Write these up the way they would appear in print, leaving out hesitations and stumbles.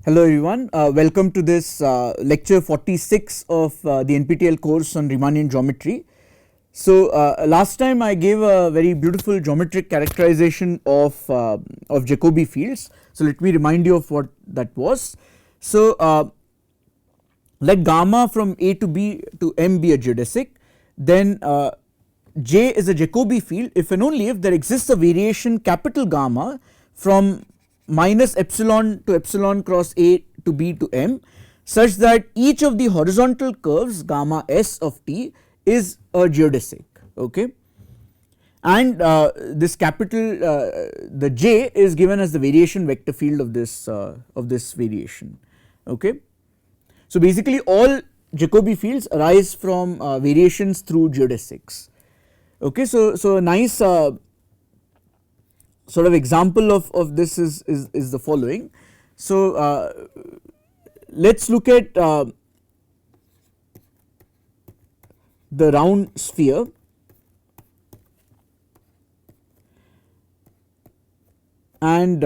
Hello everyone, welcome to this lecture 46 of the NPTEL course on Riemannian geometry. So last time I gave a very beautiful geometric characterization of Jacobi fields. So let me remind you of what that was. So let gamma from A to B to M be a geodesic, then J is a Jacobi field if and only if there exists a variation capital gamma from minus epsilon to epsilon cross A to B to M such that each of the horizontal curves gamma S of t is a geodesic, okay, and this capital the J is given as the variation vector field of this variation, okay. So basically all Jacobi fields arise from variations through geodesics, okay. So a nice sort of example of this is the following. So let us look at the round sphere, and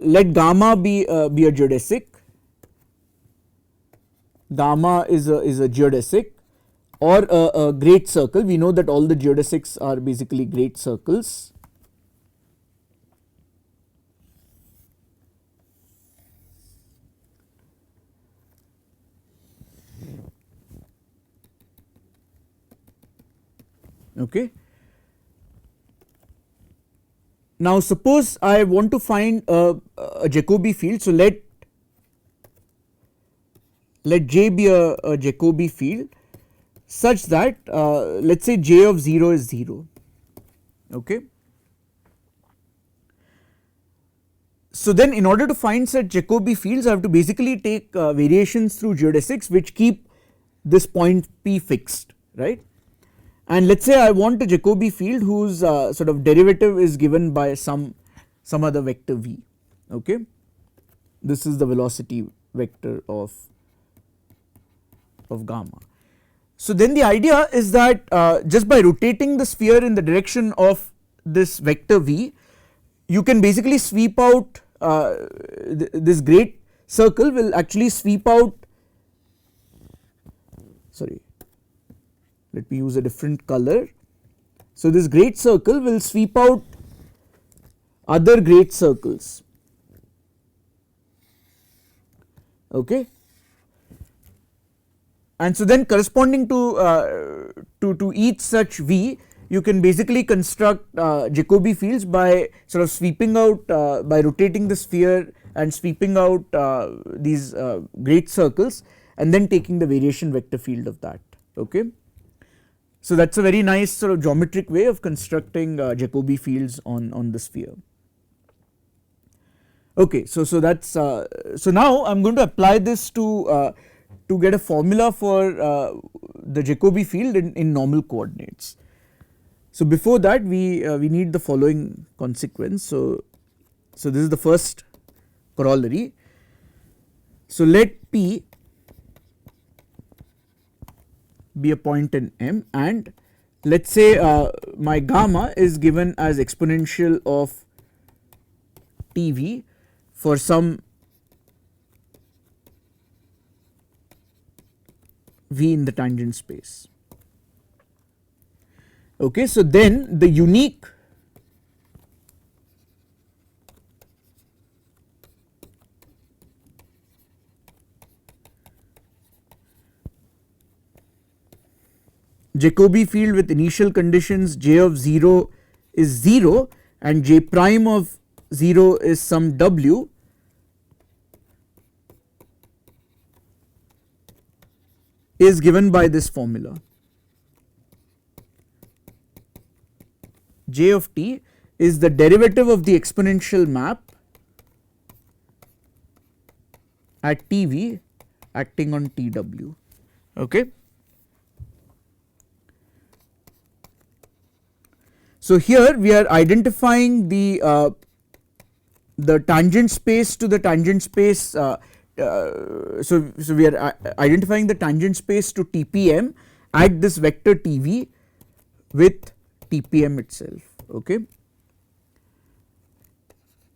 let gamma be a geodesic. Gamma is a geodesic or a great circle. We know that all the geodesics are basically great circles. Okay. Now suppose I want to find a Jacobi field, so let J be a Jacobi field such that let us say J of 0 is 0, okay. So then in order to find such Jacobi fields I have to basically take variations through geodesics which keep this point P fixed, right. And let us say I want a Jacobi field whose sort of derivative is given by some other vector v, okay. This is the velocity vector of gamma. So then the idea is that just by rotating the sphere in the direction of this vector v, you can basically sweep out this great circle will actually sweep out, sorry, let me use a different color. So this great circle will sweep out other great circles, okay. And so then corresponding to each such v you can basically construct Jacobi fields by sort of sweeping out by rotating the sphere and sweeping out these great circles and then taking the variation vector field of that, okay. So that is a very nice sort of geometric way of constructing Jacobi fields on the sphere, okay. So that is so now I am going to apply this to get a formula for the Jacobi field in normal coordinates. So before that we need the following consequence. So this is the first corollary. So let P be a point in M and let us say my gamma is given as exponential of TV for some V in the tangent space, okay. So then the unique Jacobi field with initial conditions J of 0 is 0 and J prime of 0 is some W is given by this formula. J of t is the derivative of the exponential map at TV acting on TW, okay. So here we are identifying the tangent space to the tangent space, so we are identifying the tangent space to TPM at this vector TV with TPM itself, okay.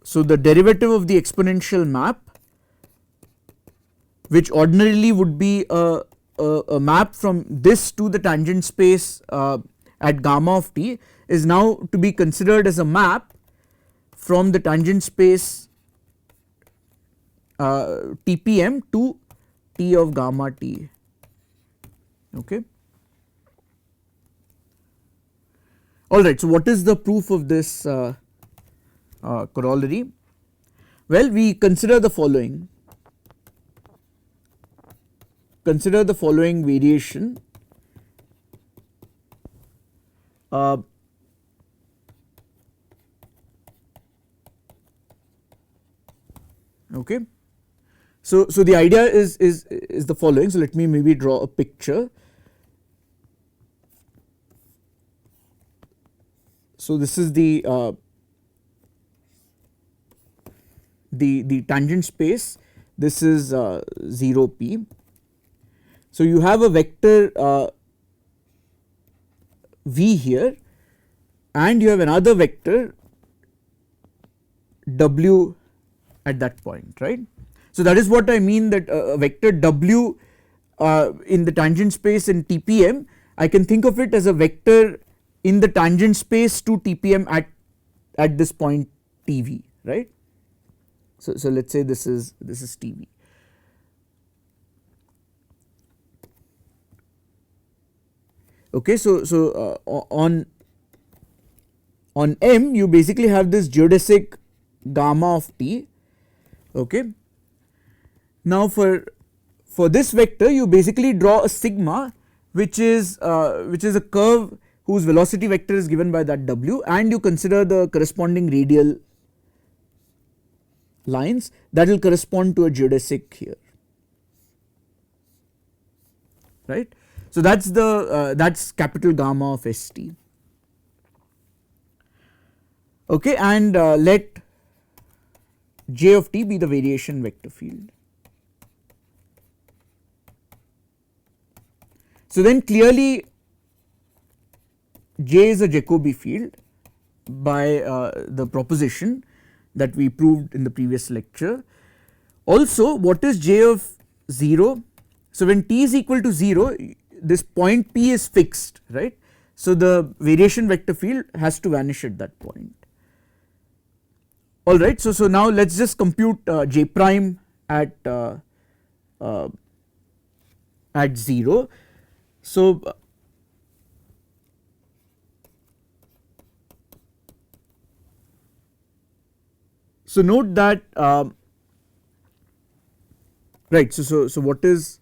So the derivative of the exponential map which ordinarily would be a map from this to the tangent space at gamma of t, is now to be considered as a map from the tangent space TPM to T of gamma t. Okay. Alright, so what is the proof of this corollary? Well, we consider the following. Consider the following variation. Okay. So the idea is the following. So let me maybe draw a picture. So this is the tangent space. This is 0 p. So you have a vector v here, and you have another vector w at that point, right. So that is what I mean, that a vector w in the tangent space in TPM, I can think of it as a vector in the tangent space to TPM at this point TV, right. So let us say this is TV. Okay, so on M you basically have this geodesic gamma of t. Okay. Now for this vector you basically draw a sigma, which is a curve whose velocity vector is given by that w, and you consider the corresponding radial lines that will correspond to a geodesic here, right. So that's the that's capital gamma of ST. Okay, and let J of t be the variation vector field. So then clearly J is a Jacobi field by the proposition that we proved in the previous lecture. Also, what is J of 0? So when t is equal to 0, this point P is fixed, right. So the variation vector field has to vanish at that point. Alright, so now let us just compute J prime at 0. So note that right, so what is,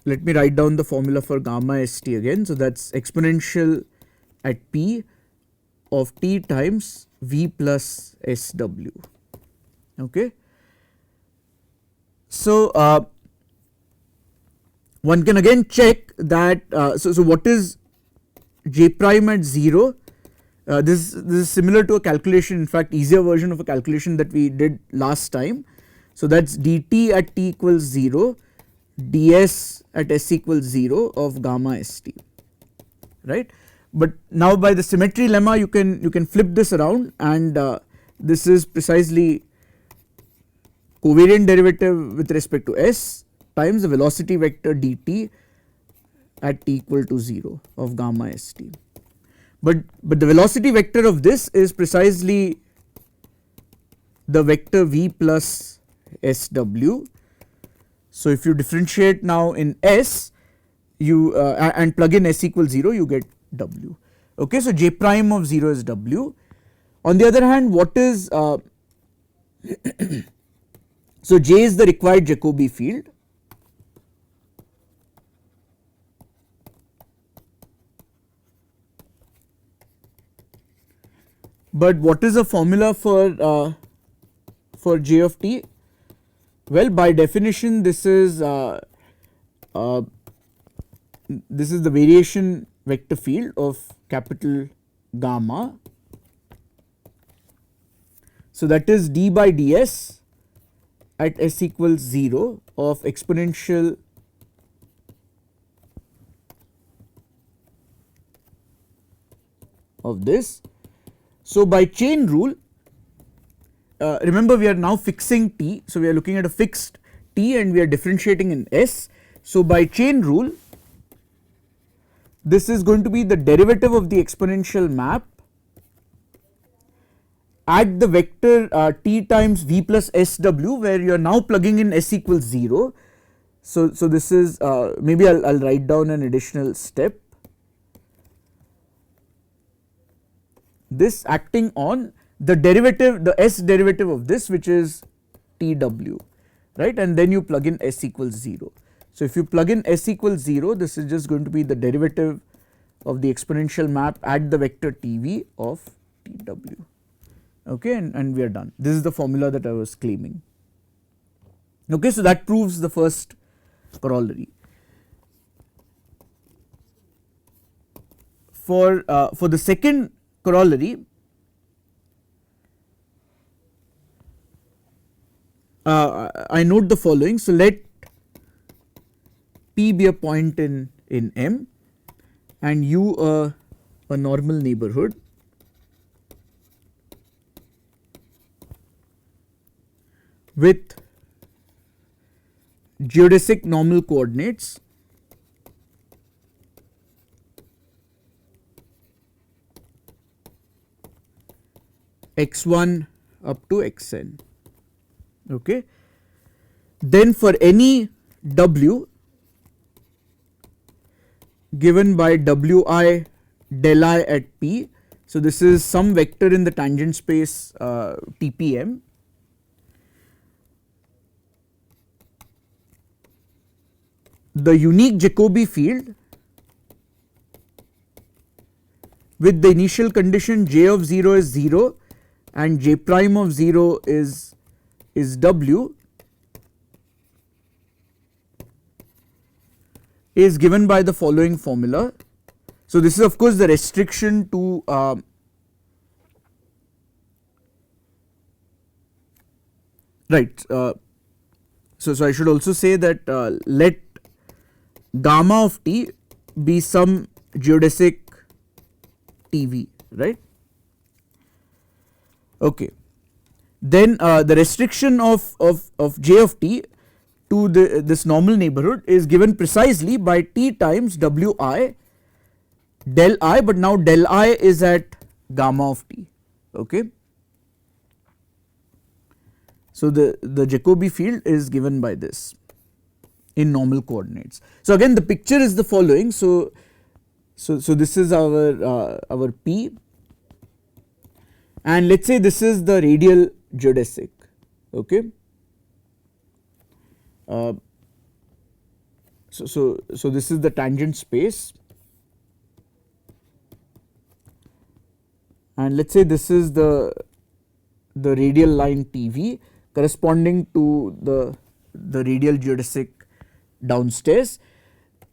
let me write down the formula for gamma st again. So that is exponential at p of t times v plus sw. Okay. So one can again check that so what is J prime at 0. This is similar to a calculation, in fact easier version of a calculation that we did last time. So that is dt at t equals 0, ds at s equals 0 of gamma st, right. But now by the symmetry lemma you can flip this around, and this is precisely covariant derivative with respect to s times the velocity vector dt at t equal to 0 of gamma st. But the velocity vector of this is precisely the vector v plus sw. So if you differentiate now in s, you and plug in s equals 0, you get w. Okay, so J prime of 0 is w. On the other hand, what is so J is the required Jacobi field. But what is the formula for J of t? Well, by definition this is the variation vector field of capital gamma. So that is d by ds at s equals 0 of exponential of this. So by chain rule remember we are now fixing t, so we are looking at a fixed t and we are differentiating in S. So by chain rule, this is going to be the derivative of the exponential map at the vector t times v plus sw, where you are now plugging in s equals 0. So this is maybe I'll write down an additional step. This acting on the derivative, the s derivative of this, which is tw, right, and then you plug in s equals 0. So if you plug in s equals 0, this is just going to be the derivative of the exponential map at the vector tv of tw, okay, and we are done. This is the formula that I was claiming. Okay, so that proves the first corollary. For the second corollary, I note the following. So let P be a point in M and U a normal neighborhood with geodesic normal coordinates x1 up to xn. Okay. Then for any w given by wi del I at p, so this is some vector in the tangent space TPM, the unique Jacobi field with the initial condition j of 0 is 0 and j prime of 0 is w is given by the following formula. So this is of course the restriction to right. So I should also say that let gamma of t be some geodesic TV, right. Okay. Then the restriction of j of t to this normal neighborhood is given precisely by t times wi del I, but now del I is at gamma of t. Okay. So the Jacobi field is given by this in normal coordinates. So again the picture is the following. So this is our P, and let us say this is the radial geodesic. Okay. So this is the tangent space, and let us say this is the radial line TV corresponding to the radial geodesic downstairs.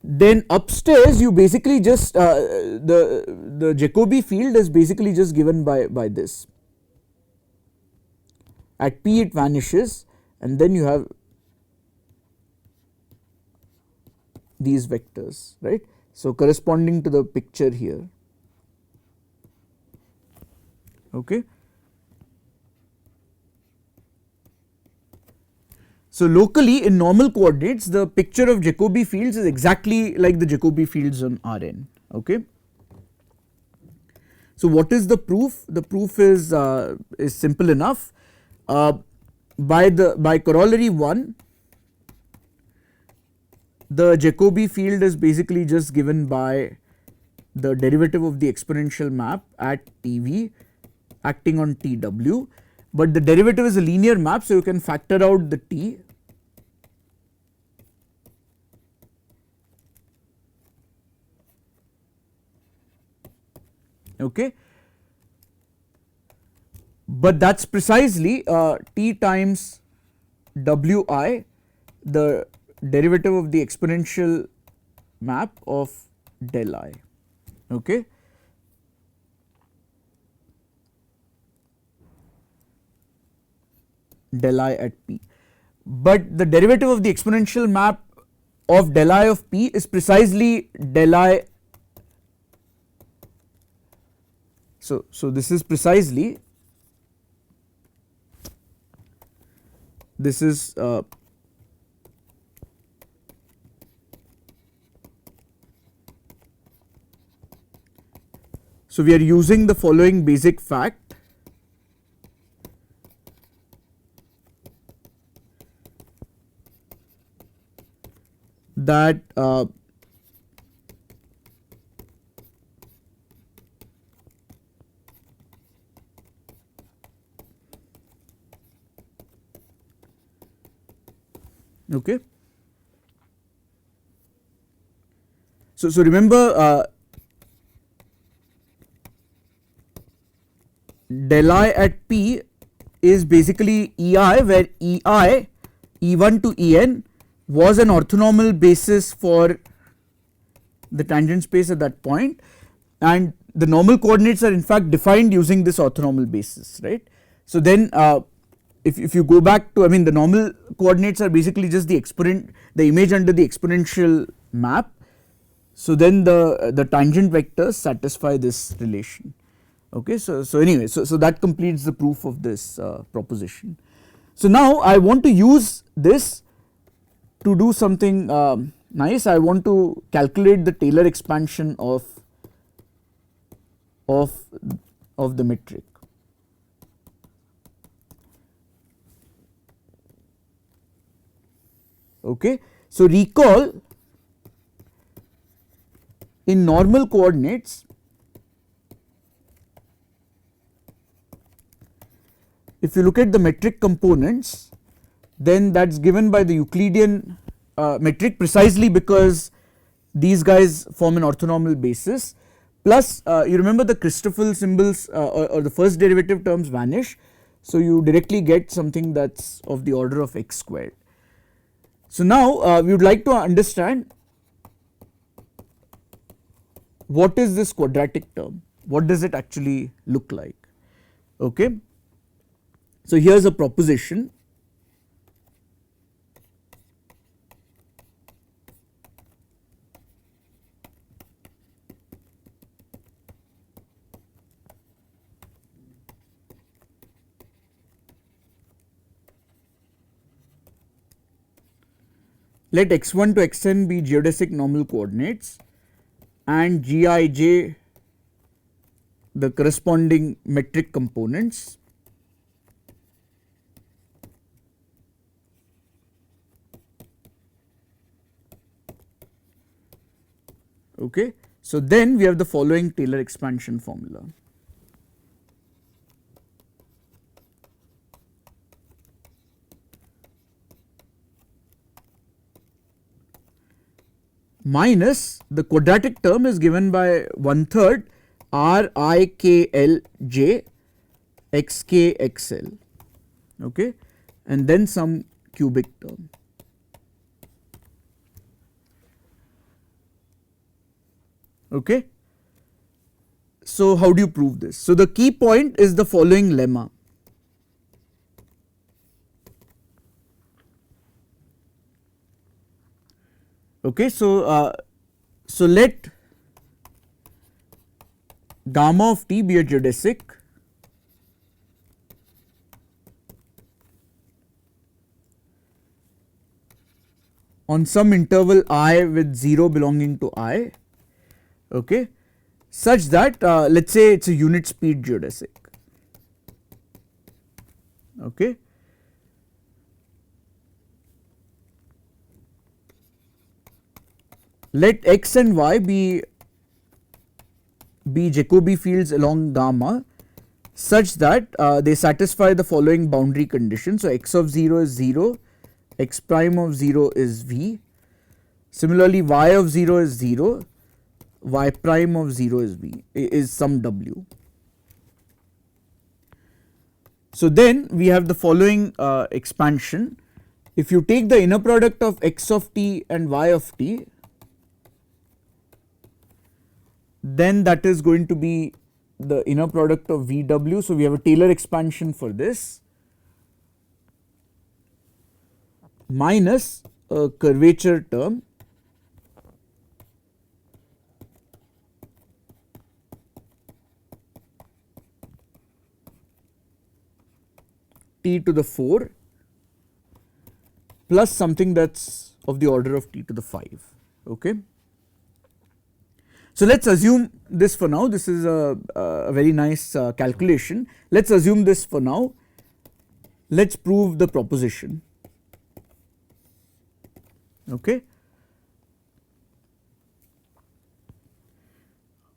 Then upstairs you basically just the Jacobi field is basically just given by this. At P it vanishes and then you have these vectors, right. So corresponding to the picture here. Okay. So locally in normal coordinates the picture of Jacobi fields is exactly like the Jacobi fields on Rn. Okay. So what is the proof? The proof is simple enough. By corollary 1, the Jacobi field is basically just given by the derivative of the exponential map at TV acting on TW, but the derivative is a linear map, so you can factor out the t. Okay. But that is precisely t times wi, the derivative of the exponential map of del I. Okay. Del I at P, but the derivative of the exponential map of del I of P is precisely del I. So this is precisely this is so we are using the following basic fact that okay. So remember del I at P is basically EI, where EI, E1 to En was an orthonormal basis for the tangent space at that point, and the normal coordinates are in fact defined using this orthonormal basis, right. So then if you go back to, I mean, the normal coordinates are basically just the image under the exponential map. So then the tangent vectors satisfy this relation. Okay, so anyway, so that completes the proof of this proposition. So now I want to use this to do something nice. I want to calculate the Taylor expansion of the metric. Okay, so recall in normal coordinates, if you look at the metric components, then that is given by the Euclidean metric, precisely because these guys form an orthonormal basis, plus you remember the Christoffel symbols or the first derivative terms vanish, so you directly get something that is of the order of x squared. So now we would like to understand what is this quadratic term, what does it actually look like. Okay. So here is a proposition. Let x1 to xn be geodesic normal coordinates and Gij the corresponding metric components. Okay. So then we have the following Taylor expansion formula. Minus the quadratic term is given by 1/3 RIKLJ XKXL, okay, and then some cubic term. Okay. So how do you prove this? So the key point is the following lemma. Okay, so let gamma of t be a geodesic on some interval I with 0 belonging to I, okay, such that let us say it is a unit speed geodesic. Okay. Let x and y be Jacobi fields along gamma such that they satisfy the following boundary conditions. So x of 0 is 0, x prime of 0 is v, similarly y of 0 is 0, y prime of 0 is v, is some w. So then we have the following expansion. If you take the inner product of x of t and y of t, then that is going to be the inner product of VW. So we have a Taylor expansion for this minus a curvature term t to the 4 plus something that is of the order of t to the 5. Okay. So let us assume this for now. This is a very nice calculation. Let us assume this for now. Let us prove the proposition. Okay.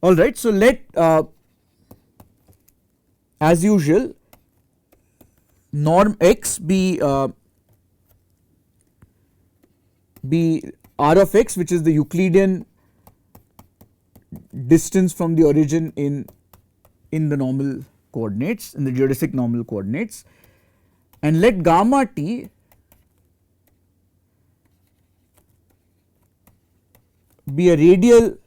All right. So let as usual norm x be r of x, which is the Euclidean distance from the origin in the normal coordinates, in the geodesic normal coordinates, and let gamma t be a radial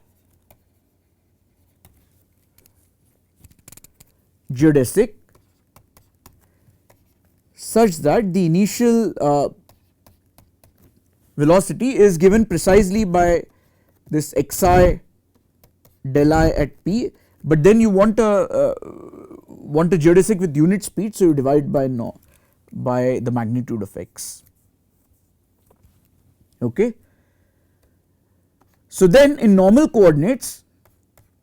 geodesic such that the initial velocity is given precisely by this xi del I at p, but then you want a geodesic with unit speed, so you divide by the magnitude of x. Okay. So then in normal coordinates,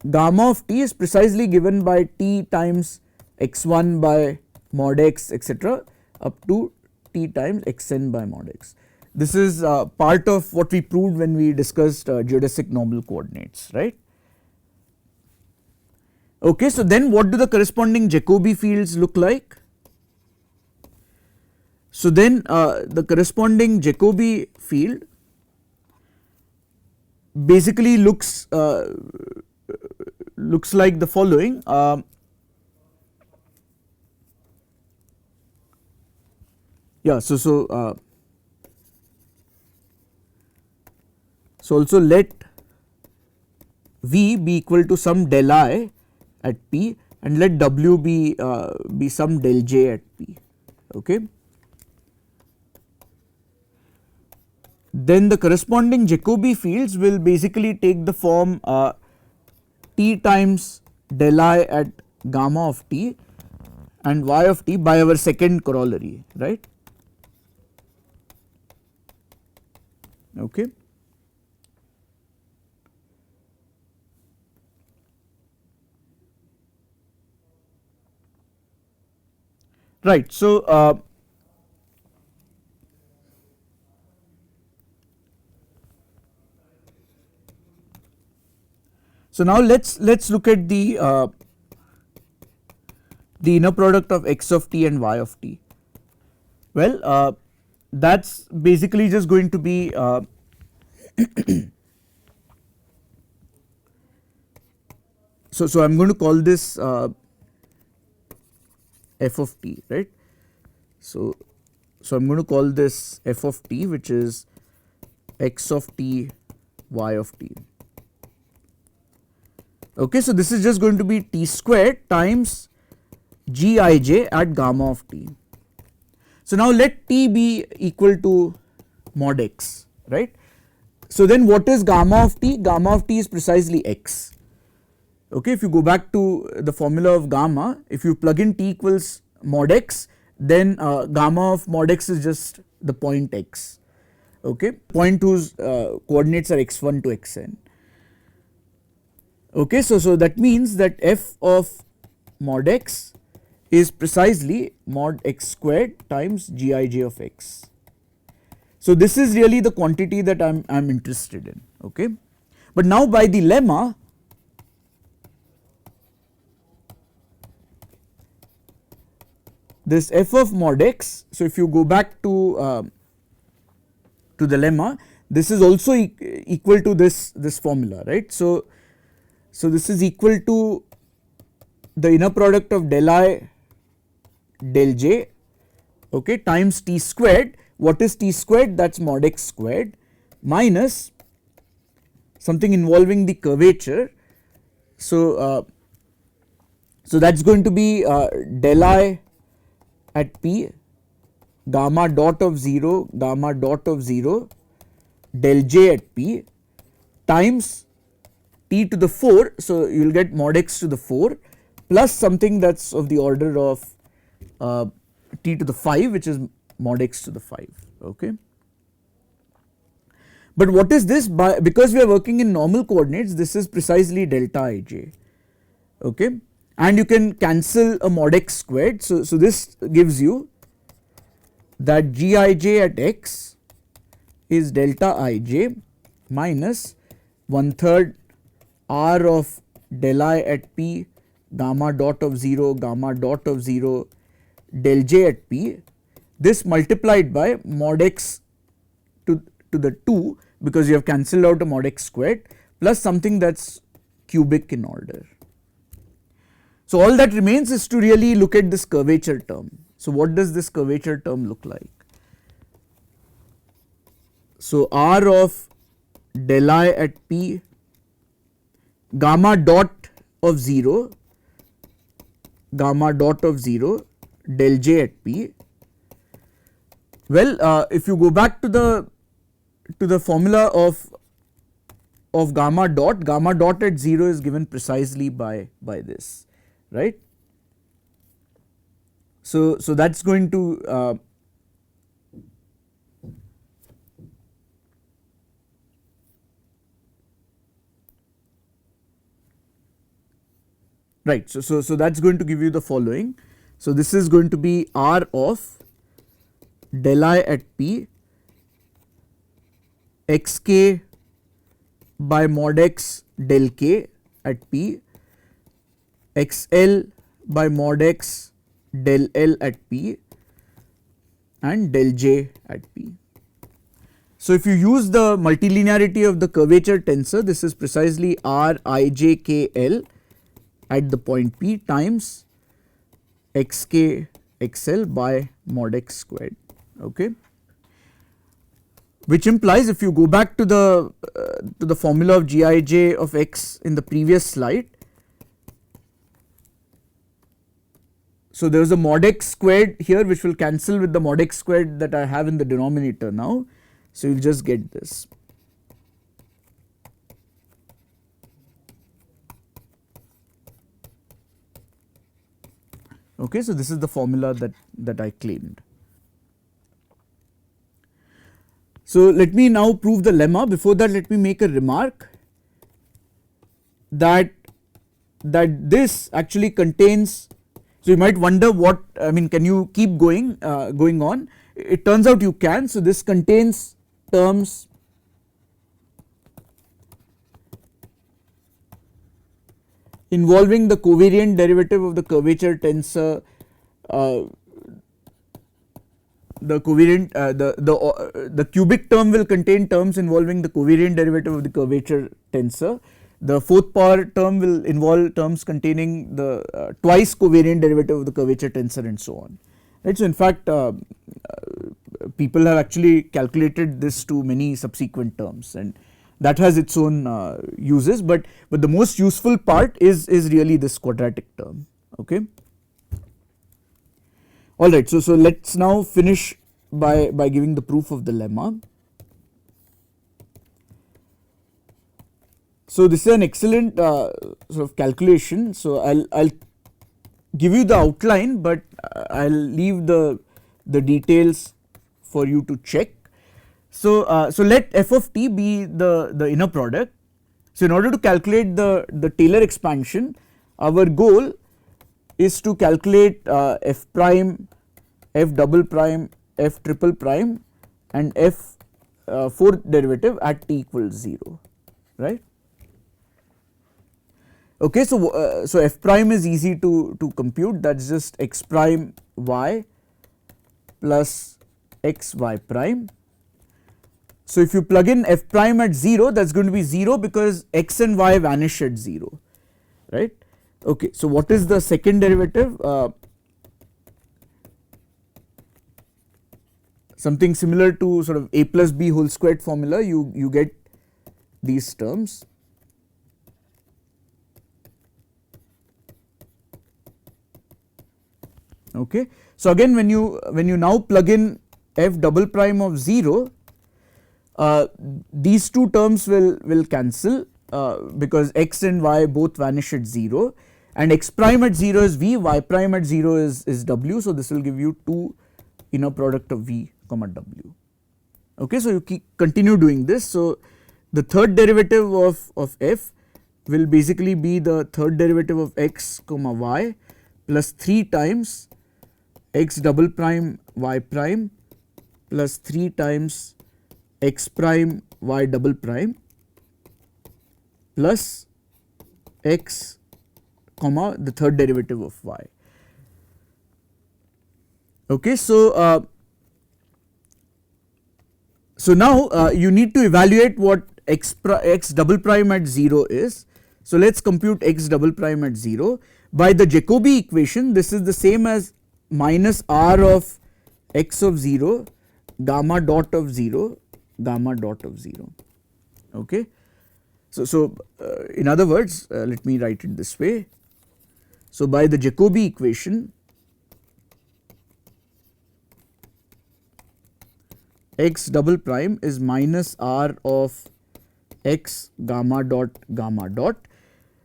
gamma of t is precisely given by t times x1 by mod x, etc., up to t times xn by mod x. This is part of what we proved when we discussed geodesic normal coordinates, right. Okay, so then what do the corresponding Jacobi fields look like? So then the corresponding Jacobi field basically looks like the following. Yeah, so also let V be equal to some del I at p, and let W be some del J at p. Okay. Then the corresponding Jacobi fields will basically take the form t times del I at gamma of t and y of t by our second corollary, right. Okay. Right. So now let's look at the inner product of x of t and y of t. Well, that's basically just going to be so I'm going to call this f of t, right. So I'm going to call this f of t, which is x of t y of t. Okay, so this is just going to be t squared times gij at gamma of t. So now let t be equal to mod x, right. So then what is gamma of t? Gamma of t is precisely x. Okay, if you go back to the formula of gamma, if you plug in t equals mod x, then gamma of mod x is just the point x. Okay, point whose coordinates are x1 to xn. Okay, so that means that f of mod x is precisely mod x squared times gij of x. So this is really the quantity that I'm interested in. Okay, but now by the lemma, this f of mod x, so if you go back to the lemma, this is also equal to this formula, right. So this is equal to the inner product of del I del j, okay, times t squared. What is t squared? That is mod x squared minus something involving the curvature. So that is going to be del I at p gamma dot of 0 del j at p times t to the 4, so you will get mod x to the 4 plus something that is of the order of t to the 5, which is mod x to the 5. Okay. But what is this? Because we are working in normal coordinates, this is precisely delta ij, okay, and you can cancel a mod x squared. So this gives you that gij at x is delta ij minus 1/3 r of del I at p gamma dot of 0 gamma dot of 0 del j at p, this multiplied by mod x to the 2 because you have cancelled out a mod x squared plus something that is cubic in order. So all that remains is to really look at this curvature term. So what does this curvature term look like? So r of del I at p gamma dot of 0 gamma dot of 0 del j at p. Well, if you go back to the formula of gamma dot at 0 is given precisely by this, right. So that is going to right. So that is going to give you the following. So this is going to be r of del I at p xk by mod x del k at p xl by mod x del L at p and del j at p. So if you use the multilinearity of the curvature tensor, this is precisely r I j k L at the point p times xk xl by mod x squared, okay, which implies if you go back to the formula of gij of x in the previous slide. So there is a mod x squared here which will cancel with the mod x squared that I have in the denominator now. So you will just get this. Okay, so this is the formula that I claimed. So let me now prove the lemma. Before that, let me make a remark that this actually contains. So you might wonder what I mean. Can you keep going on? It turns out you can. So this contains terms involving the covariant derivative of the curvature tensor, the covariant the cubic term will contain terms involving the covariant derivative of the curvature tensor. The fourth power term will involve terms containing the twice covariant derivative of the curvature tensor and so on. Right. So in fact, people have actually calculated this to many subsequent terms, and that has its own uses, but the most useful part is really this quadratic term. Okay. All right. So let's now finish by giving the proof of the lemma. So this is an excellent sort of calculation. So I'll give you the outline, but I'll leave the details for you to check. So let f of t be the inner product. So in order to calculate the Taylor expansion, our goal is to calculate f prime, f double prime, f triple prime and f fourth derivative at t equals 0, right. Okay, so f prime is easy to compute, that is just x prime y plus x y prime. So if you plug in f prime at 0, that is going to be 0 because x and y vanish at 0, right. Okay, so what is the second derivative? Something similar to sort of a plus b whole squared formula, you get these terms. Okay. So again when you now plug in f double prime of 0, these two terms will cancel because x and y both vanish at 0, and x prime at 0 is v, y prime at 0 is w. So this will give you 2 inner product of v comma w. Okay, so you continue doing this. So the third derivative of f will basically be the third derivative of x comma y plus 3 times x double prime y prime plus 3 times x prime y double prime plus x comma the third derivative of y. Okay, so now you need to evaluate what x double prime at 0 is. So let us compute x double prime at 0 by the Jacobi equation. This is the same as minus r of x of 0 gamma dot of 0 gamma dot of 0. Okay. So in other words, let me write it this way. So by the Jacobi equation, x double prime is minus r of x gamma dot gamma dot.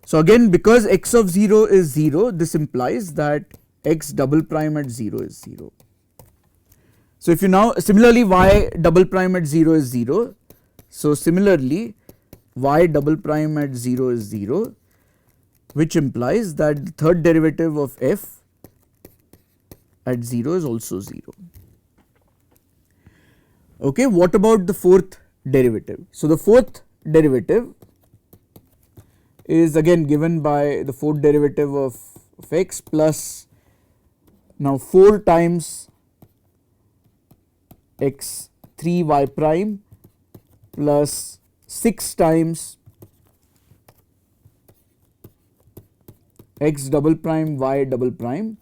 So again, because x of 0 is 0, this implies that x double prime at 0 is 0. So if you now similarly y double prime at 0 is 0, so similarly y double prime at 0 is 0, which implies that the third derivative of f at 0 is also 0. Okay, what about the fourth derivative? So the fourth derivative is again given by the fourth derivative of x plus now 4 times x 3 y prime plus 6 times x double prime y double prime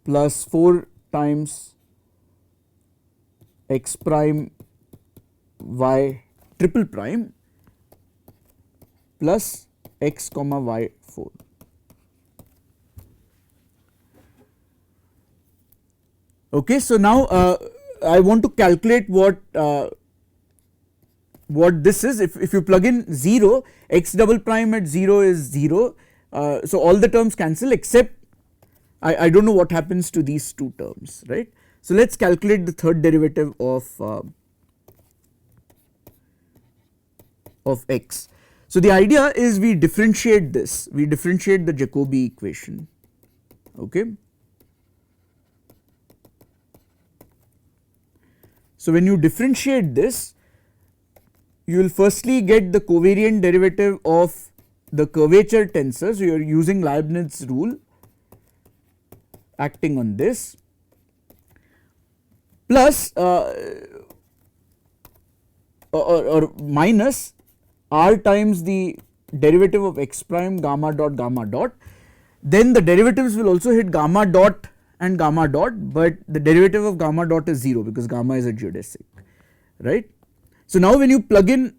plus 4 times x prime y triple prime plus x comma y 4. Okay, so now I want to calculate what this is. If you plug in 0, x double prime at 0 is 0, so all the terms cancel except I do not know what happens to these two terms, right. So let us calculate the third derivative of x. So the idea is we differentiate this, we differentiate the Jacobi equation. Okay. So when you differentiate this, you will firstly get the covariant derivative of the curvature tensor. So you are using Leibniz rule acting on this, plus or minus r times the derivative of x prime gamma dot, then the derivatives will also hit gamma dot and gamma dot, but the derivative of gamma dot is 0 because gamma is a geodesic, right. So now when you plug in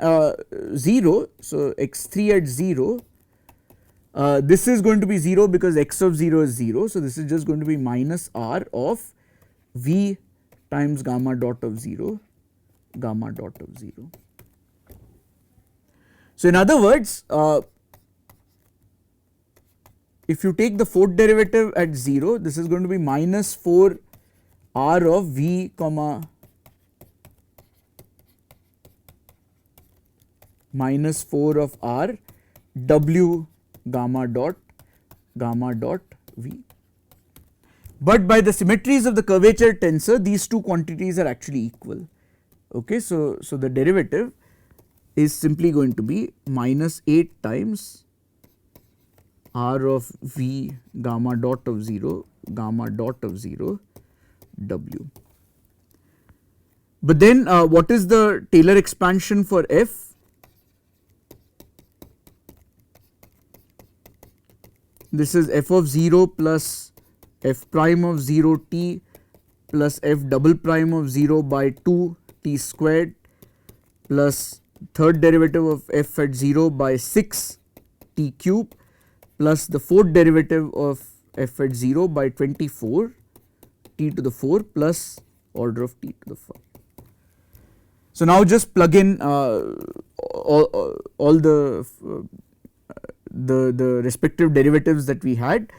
0, so x3 at 0, this is going to be 0 because x of 0 is 0, so this is just going to be minus r of v times gamma dot of 0 gamma dot of 0. So in other words, if you take the fourth derivative at 0, this is going to be minus 4 r of v comma minus 4 of r w gamma dot v. But by the symmetries of the curvature tensor, these two quantities are actually equal. Okay, so the derivative is simply going to be minus 8 times r of v gamma dot of 0 gamma dot of 0 w. But then what is the Taylor expansion for f? This is f of 0 plus f prime of 0 t plus f double prime of 0 by 2 t squared plus third derivative of f at 0 by 6 t cube plus the fourth derivative of f at 0 by 24 t to the 4 plus order of t to the 4. So now just plug in all the respective derivatives that we had.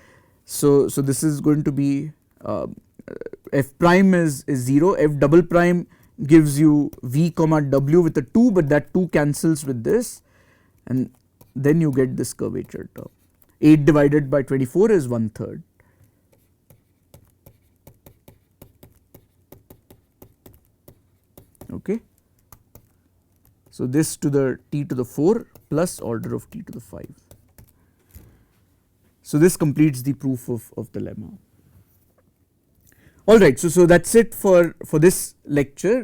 So this is going to be f prime is 0, f double prime gives you v comma w with a 2, but that 2 cancels with this, and then you get this curvature term. 8 divided by 24 is 1/3. Okay. So this to the t to the 4 plus order of t to the 5. So this completes the proof of the lemma. Alright, so that is it for this lecture.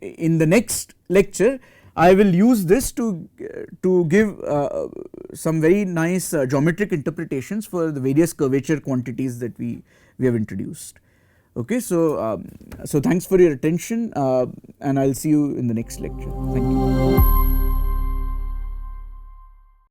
In the next lecture I will use this to give some very nice geometric interpretations for the various curvature quantities that we have introduced. Okay, so thanks for your attention, and I will see you in the next lecture. Thank you.